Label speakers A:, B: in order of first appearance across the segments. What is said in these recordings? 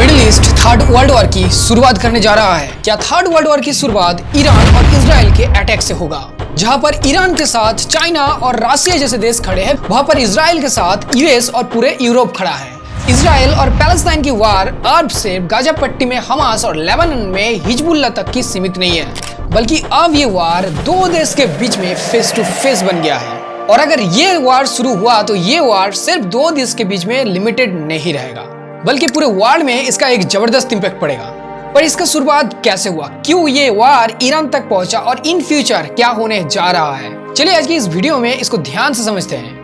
A: Middle east third world war की शुरुआत करने जा रहा है। क्या थर्ड वर्ल्ड वॉर की शुरुआत ईरान और इजराइल के अटैक से होगा? जहां पर ईरान के साथ चाइना और रशिया जैसे देश खड़े हैं, वहां पर इजराइल के साथ यूएस और पूरे यूरोप खड़ा है। इजराइल और पैलेस्टाइन की वार अरब से गाजा पट्टी में हमास और लेबनान में हिजबुल्लाह तक की सीमित नहीं है, बल्कि अब ये वार दो देश के बीच में फेस टू फेस बन गया है। और अगर ये वार शुरू हुआ तो ये वार सिर्फ दो देश के बीच में लिमिटेड नहीं रहेगा, बल्कि पूरे वर्ल्ड में इसका एक जबरदस्त इंपैक्ट पड़ेगा। पर इसका शुरुआत कैसे हुआ, क्यों ये वार ईरान तक पहुंचा और इन फ्यूचर क्या होने जा रहा है, चलिए आज की इस वीडियो में इसको ध्यान से समझते हैं।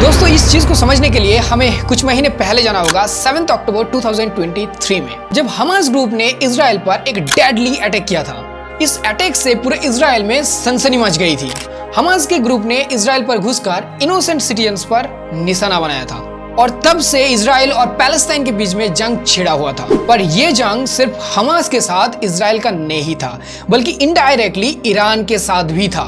A: दोस्तों, इस चीज को समझने के लिए हमें कुछ महीने पहले जाना होगा 7 अक्टूबर 2023 में, जब हमास ग्रुप ने इजराइल पर एक डेडली अटैक किया था। इस अटैक से पूरे इजराइल में सनसनी मच गई थी। हमास के ग्रुप ने इजराइल पर घुसकर इनोसेंट सिटीजन्स पर निशाना बनाया था और तब से इजराइल और पैलेस्टाइन के बीच में जंग छिड़ा हुआ था। पर यह जंग सिर्फ हमास के साथ इजराइल का नहीं था, बल्कि इनडायरेक्टली ईरान के साथ भी था।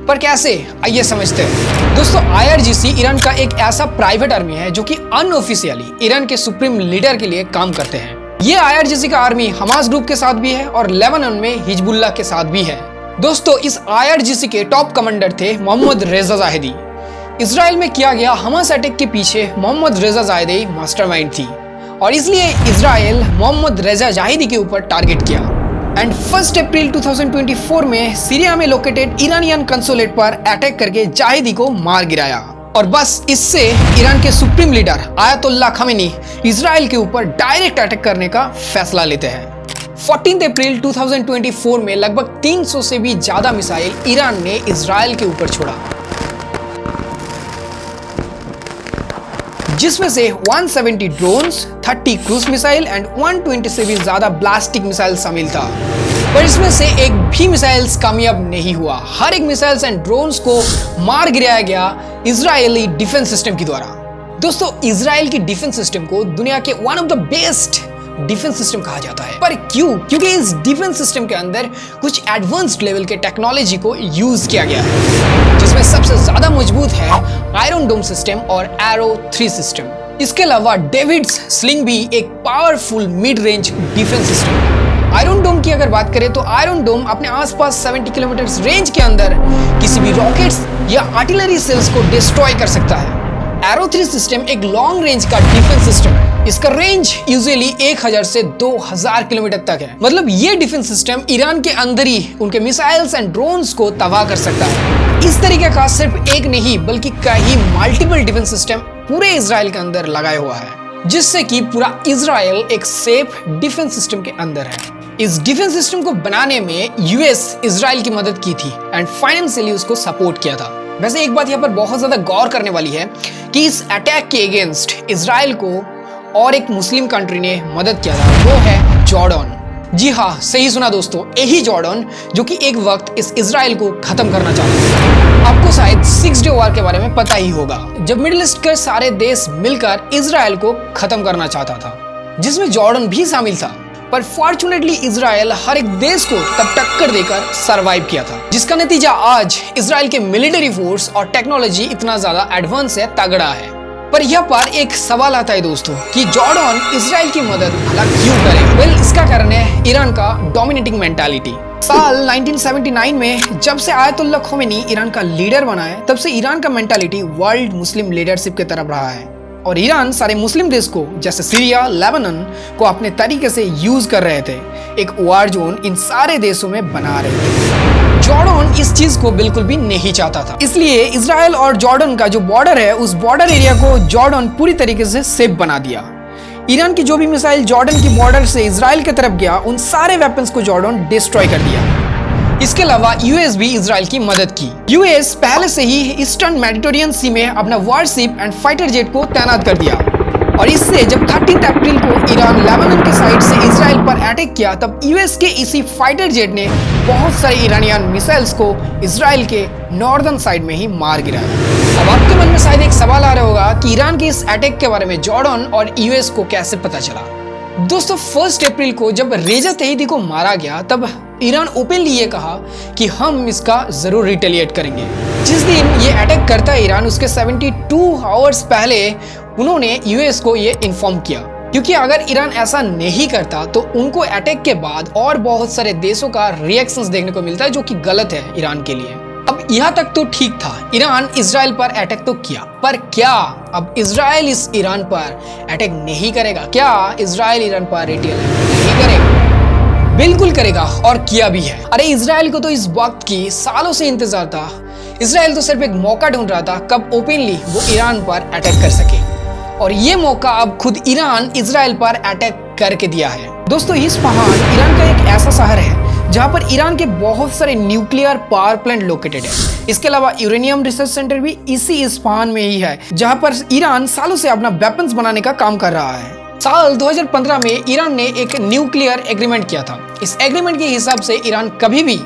A: पर कैसे, आइए समझते हैं। दोस्तों, IRGC ईरान का एक ऐसा प्राइवेट आर्मी है जो कि अनऑफिशियली ईरान के सुप्रीम लीडर के लिए काम करते हैं। ये IRGC का आर्मी हमास ग्रुप के साथ भी है और लेबनान में हिजबुल्लाह के साथ भी है। दोस्तों, इस IRGC के टॉप कमांडर थे मोहम्मद रेजा जाहिदी। इजराइल में किया गया हमास अटैक के पीछे मोहम्मद रेजा जाहिदी मास्टरमाइंड थी और इसलिए इजराइल मोहम्मद रेजा जाहिदी के ऊपर टारगेट किया। एंड 1 अप्रैल 2024 में सीरिया में लोकेटेड ईरानियन कंसुलेट पर अटैक करके जाहिदी को मार गिराया। और बस इससे ईरान के supreme leader Ayatollah Khamenei Israel के ऊपर डायरेक्ट अटैक करने का फैसला लेते हैं। 14 अप्रैल 2024 में लगभग 300 से भी ज्यादा मिसाइल ईरान ने इजराइल के ऊपर छोड़ा, जिसमें से 170 ड्रोन्स, 30 क्रूज मिसाइल एंड 120 से भी ज्यादा ब्लास्टिक मिसाइल शामिल था। पर इसमें से एक भी मिसाइल्स कामयाब नहीं हुआ। हर एक मिसाइल्स एंड ड्रोन्स को मार गिराया गया इजरायली डिफेंस सिस्टम के द्वारा। दोस्तों, इजराइल की डिफेंस सिस्टम को दुनिया के one of the best defence system कहा जाता है। पर क्यों? क्योंकि इस डिफेंस सिस्टम के अंदर कुछ एडवांस्ड लेवल के टेक्नोलॉजी को यूज किया गया है, जिसमें सबसे ज्यादा मजबूत है आयरन डोम सिस्टम और एरो 3 सिस्टम। इसके अलावा डेविड्स स्लिंग भी एक powerful mid range defence system है। आयरन डोम की अगर बात करें तो आयरन डोम अपने आसपास 70 किलोमीटर रेंज के अंदर किसी भी रॉकेट्स या आर्टिलरी सेल्स को डिस्ट्रॉय कर सकता है। एरो 3 सिस्टम एक लॉन्ग रेंज का डिफेंस सिस्टम है। इसका रेंज यूजुअली 1000 से 2000 किलोमीटर तक है। मतलब ये डिफेंस सिस्टम ईरान के अंदर ही उनके मिसाइल्स एंड ड्रोन्स को तबाह कर सकता है। इस तरीके का सिर्फ एक नहीं बल्कि कई मल्टीपल डिफेंस सिस्टम पूरे इजराइल के अंदर लगाया हुआ है, जिससे कि पूरा इजराइल एक सेफ डिफेंस सिस्टम के अंदर है। इस डिफेंस सिस्टम को बनाने में यूएस इजराइल की मदद की थी एंड फाइनेंशियली उसको सपोर्ट किया था। वैसे एक बात यहाँ पर बहुत ज्यादा गौर करने वाली है कि इस अटैक के अगेंस्ट इजराइल को और एक मुस्लिम कंट्री ने मदद किया था, वो है जॉर्डन। जी हाँ, सही सुना दोस्तों, यही जॉर्डन जो कि एक वक्त इस इजराइल को खत्म करना चाहता था। आपको शायद 6 डे वॉर के बारे में पता ही होगा, जब मिडिल ईस्ट के सारे देश मिलकर इजराइल को खत्म करना चाहता था, जिसमें जॉर्डन भी शामिल था। पर फॉर्चुनेटली इजराइल हर एक देश को तब टक्कर देकर सरवाइव किया था, जिसका नतीजा आज इजराइल के मिलिट्री फोर्स और टेक्नोलॉजी इतना ज्यादा एडवांस है, तगड़ा है। पर यह पर एक सवाल आता है दोस्तों कि जॉर्डन इजराइल की मदद भला क्यों करे? वेल, इसका कारण है ईरान का डोमिनेटिंग मेंटालिटी। साल 1979 में जब से आयतुल्लाह खमेनी ईरान का लीडर बना है, तब से ईरान का मेंटालिटी वर्ल्ड मुस्लिम लीडरशिप की तरफ रहा है और ईरान सारे मुस्लिम देश को जैसे सीरिया, लेबनान को अपने तरीके से यूज कर रहे थे। एक वार जोन इन सारे देशों में बना रहे थे। जॉर्डन इस चीज को बिल्कुल भी नहीं चाहता था, इसलिए इजराइल और जॉर्डन का जो बॉर्डर है, उस बॉर्डर एरिया को जॉर्डन पूरी तरीके से सेफ बना दिया। ईरान की जो भी मिसाइल जॉर्डन की बॉर्डर से इजराइल की तरफ गया, उन सारे वेपन्स को जॉर्डन डिस्ट्रॉय कर दिया। इसके अलावा यूएस भी इजराइल की मदद की। यूएस पहले से ही ईस्टर्न मेडिटेरियन सी में अपना वारशिप एंड फाइटर जेट को तैनात कर दिया और इससे जब 13 अप्रैल को ईरान लेबनान के साइड से इजराइल पर अटैक किया, तब यूएस के इसी फाइटर जेट ने बहुत सारे ईरानियन मिसाइल्स को इजराइल के नॉर्दर्न साइड में ही मार गिराया। अब आपके मन में शायद एक सवाल आ रहा होगा कि ईरान के इस अटैक के बारे में जॉर्डन और यूएस को कैसे पता चला? दोस्तों, 1 अप्रैल को जब रेजा तहीदी को मारा गया, तब ईरान ओपनली ये कहा कि हम इसका जरूर रिटेलिएट करेंगे। जिस दिन ये अटैक करता है ईरान, उसके 72 आवर्स पहले उन्होंने यूएस को ये इन्फॉर्म किया, क्योंकि अगर ईरान ऐसा नहीं करता तो उनको अटैक के बाद और बहुत सारे देशों का रिएक्शंस देखने को मिलता है, जो कि गलत है ईरान के लिए। अब यहाँ तक तो ठीक था, ईरान इजराइल पर अटैक तो किया, पर क्या अब इजराइल इस ईरान पर अटैक नहीं करेगा? क्या इजराइल ईरान पर रिटेलिएट नहीं करेगा? बिल्कुल करेगा, और किया भी है। अरे इजराइल को तो इस वक्त की सालों से इंतजार था। इजराइल तो सिर्फ एक मौका ढूंढ रहा था कब ओपनली वो ईरान पर अटैक कर सके, और ये मौका अब खुद ईरान इजराइल पर अटैक करके दिया है। दोस्तों, इस्फहान ईरान का एक ऐसा शहर है जहां पर ईरान के बहुत सारे न्यूक्लियर पावर प्लांट लोकेटेड है। इसके अलावा यूरेनियम रिसर्च सेंटर भी इसी इस्फहान में ही है, जहां पर ईरान सालों से अपना वेपन्स बनाने का काम कर रहा है। साल 2015 में ईरान ने एक न्यूक्लियर एग्रीमेंट किया था। इस एग्रीमेंट के हिसाब से ईरान कभी भी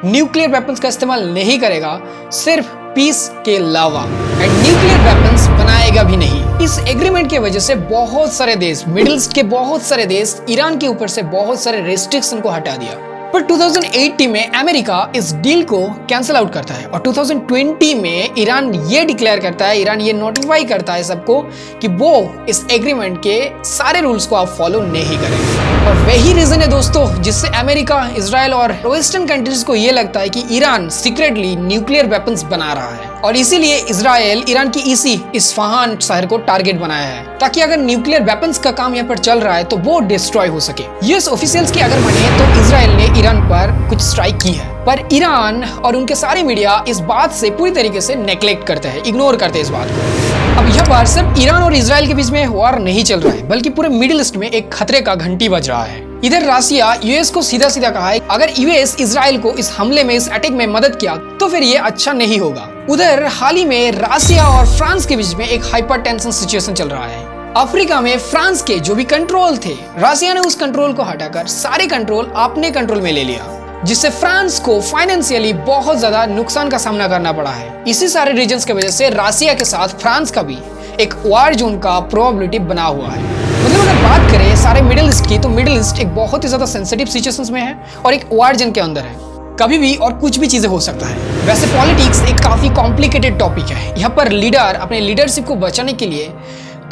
A: न्यूक्लियर वेपन्स का इस्तेमाल नहीं करेगा, सिर्फ पीस के अलावा, एंड न्यूक्लियर वेपन्स बनाएगा भी नहीं। इस एग्रीमेंट की वजह से बहुत सारे देश, मिडिल ईस्ट के बहुत सारे देश ईरान के ऊपर से बहुत सारे रेस्ट्रिक्शन को हटा दिया। पर 2018 में अमेरिका इस डील को कैंसिल आउट करता है, और 2020 में ईरान ये डिक्लेयर करता है, ईरान ये नोटिफाई करता है सबको कि वो इस एग्रीमेंट के सारे रूल्स को आप फॉलो नहीं करेंगे। और वही रीजन है दोस्तों जिससे अमेरिका, इजराइल और वेस्टर्न कंट्रीज को ये लगता है कि ईरान सीक्रेटली न्यूक्लियर वेपन्स बना रहा है, और इसीलिए इजराइल ईरान की इसी इस्फहान शहर को टारगेट बनाया है, ताकि अगर न्यूक्लियर वेपन्स का काम यहाँ पर चल रहा है तो वो डिस्ट्रॉय हो सके। यूएस ऑफिशियल्स की अगर माने तो इजराइल ने ईरान पर कुछ स्ट्राइक की है, पर ईरान और उनके सारे मीडिया इस बात से पूरी तरीके से नेग्लेक्ट करते हैं, इग्नोर करते हैं इस बात को। अब यह बार सिर्फ ईरान और इजराइल के बीच में वॉर नहीं चल रहा है, बल्कि पूरे मिडिल ईस्ट में एक खतरे का घंटी बज रहा है। इधर रसिया यूएस को सीधा सीधा कहा है, अगर यूएस इजराइल को इस हमले में, इस अटैक में मदद किया तो फिर ये अच्छा नहीं होगा। उधर हाल ही में रसिया और फ्रांस के बीच में एक हाइपर टेंशन सिचुएशन चल रहा है। अफ्रीका में फ्रांस के जो भी कंट्रोल थे, रसिया ने उस कंट्रोल को हटाकर सारे कंट्रोल अपने कंट्रोल में ले लिया, जिससे फ्रांस को फाइनेंशियली बहुत ज्यादा नुकसान का सामना करना पड़ा है। इसी सारे रीजंस की वजह से रसिया के साथ फ्रांस का भी एक वार जोन का प्रोबेबिलिटी बना हुआ है। मतलब अगर बात करें सारे मिडिल ईस्ट की, तो मिडिल ईस्ट एक बहुत ही ज्यादा सेंसिटिव सिचुएशंस में है और एक वार जोन के अंदर है। कभी भी और कुछ भी चीजें हो सकता है। वैसे पॉलिटिक्स एक काफी कॉम्प्लिकेटेड टॉपिक है। यहाँ पर लीडर अपने लीडरशिप को बचाने के लिए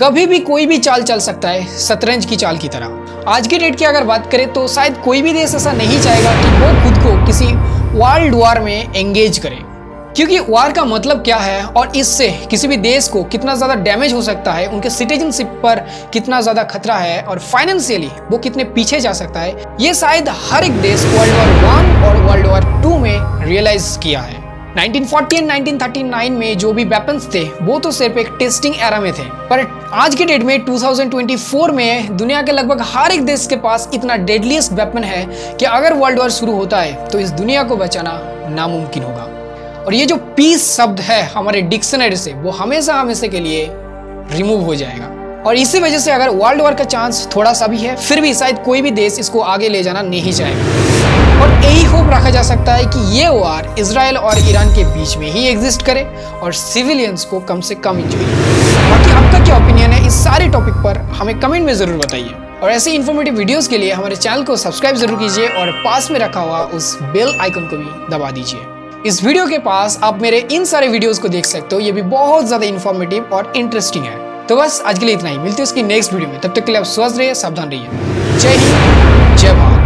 A: कभी भी कोई भी चाल चल सकता है, शतरंज की चाल की तरह। आज की डेट की अगर बात करें तो शायद कोई भी देश ऐसा नहीं चाहेगा कि वो खुद को किसी वर्ल्ड वॉर में एंगेज करे, क्योंकि वार का मतलब क्या है और इससे किसी भी देश को कितना ज्यादा डैमेज हो सकता है, उनके सिटीजनशिप पर कितना ज्यादा खतरा है और फाइनेंशियली वो कितने पीछे जा सकता है, ये शायद हर एक देश वर्ल्ड वॉर 1 और वर्ल्ड वॉर 2 में रियलाइज किया है। 1940 एंड 1939 में जो भी वेपन्स थे वो तो सिर्फ एक टेस्टिंग एरा में थे, पर आज के डेट में 2024 में दुनिया के लगभग हर एक देश के पास इतना डेडलीस्ट वेपन है कि अगर वर्ल्ड वॉर शुरू होता है तो इस दुनिया को बचाना नामुमकिन होगा। और ये जो पीस शब्द है हमारे डिक्शनरी से, वो हमेशा हमेशा के लिए रिमूव हो जाएगा। और इसी वजह से अगर वर्ल्ड वॉर का चांस थोड़ा सा भी है, फिर भी शायद कोई भी देश इसको आगे ले जाना नहीं चाहेगा। और यही होप रखा जा सकता है कि ये वार इजराइल और ईरान के बीच में ही एग्जिस्ट करे और सिविलियंस को कम से कम इंजॉय। बाकी आपका क्या ओपिनियन है इस सारे टॉपिक पर, हमें कमेंट में जरूर बताइए। और ऐसे इन्फॉर्मेटिव वीडियोस के लिए हमारे चैनल को सब्सक्राइब जरूर कीजिए और पास में रखा हुआ उस बेल आइकन को भी दबा दीजिए। इस वीडियो के पास आप मेरे इन सारे वीडियोस को देख सकते हो, ये भी बहुत ज्यादा इन्फॉर्मेटिव और इंटरेस्टिंग है। तो बस आज के लिए इतना ही, मिलते हैं उसकी नेक्स्ट वीडियो में। तब तक के लिए आप स्वस्थ रहिए, सावधान रहिए। जय हिंद, जय भारत।